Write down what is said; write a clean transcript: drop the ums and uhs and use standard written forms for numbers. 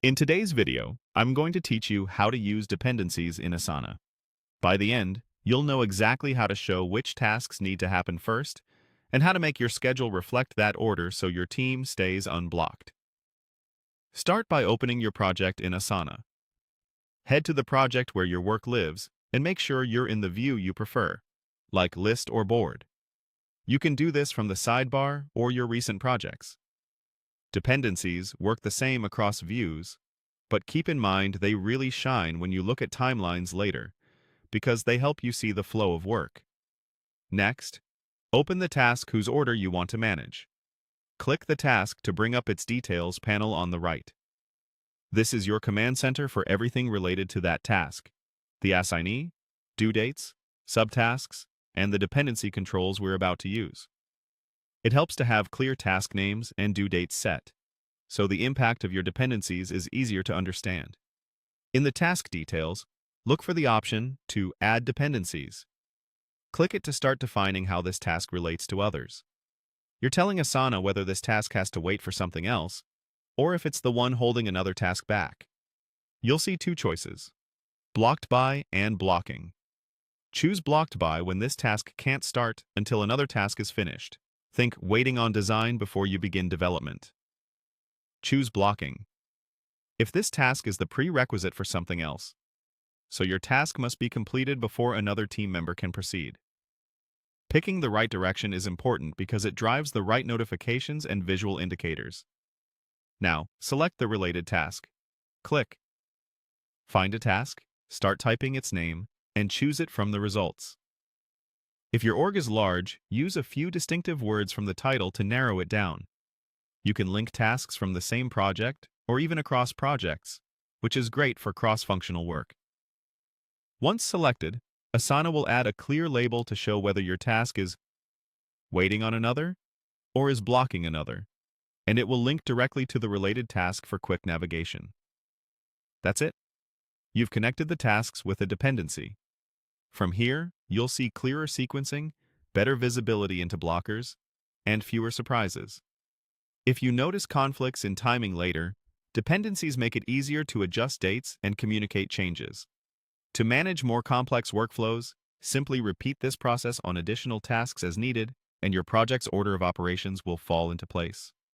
In today's video, I'm going to teach you how to use dependencies in Asana. By the end, you'll know exactly how to show which tasks need to happen first and how to make your schedule reflect that order so your team stays unblocked. Start by opening your project in Asana. Head to the project where your work lives and make sure you're in the view you prefer, like List or Board. You can do this from the sidebar or your recent projects. Dependencies work the same across views, but keep in mind they really shine when you look at timelines later, because they help you see the flow of work. Next, open the task whose order you want to manage. Click the task to bring up its details panel on the right. This is your command center for everything related to that task: the assignee, due dates, subtasks, and the dependency controls we're about to use. It helps to have clear task names and due dates set, so the impact of your dependencies is easier to understand. In the task details, look for the option to Add Dependencies. Click it to start defining how this task relates to others. You're telling Asana whether this task has to wait for something else, or if it's the one holding another task back. You'll see two choices: Blocked by and Blocking. Choose Blocked by when this task can't start until another task is finished. Think waiting on design before you begin development. Choose Blocking if this task is the prerequisite for something else, so your task must be completed before another team member can proceed. Picking the right direction is important because it drives the right notifications and visual indicators. Now, select the related task. Click. Find a task, start typing its name, and choose it from the results. If your org is large, use a few distinctive words from the title to narrow it down. You can link tasks from the same project or even across projects, which is great for cross-functional work. Once selected, Asana will add a clear label to show whether your task is waiting on another or is blocking another, and it will link directly to the related task for quick navigation. That's it. You've connected the tasks with a dependency. From here, you'll see clearer sequencing, better visibility into blockers, and fewer surprises. If you notice conflicts in timing later, dependencies make it easier to adjust dates and communicate changes. To manage more complex workflows, simply repeat this process on additional tasks as needed, and your project's order of operations will fall into place.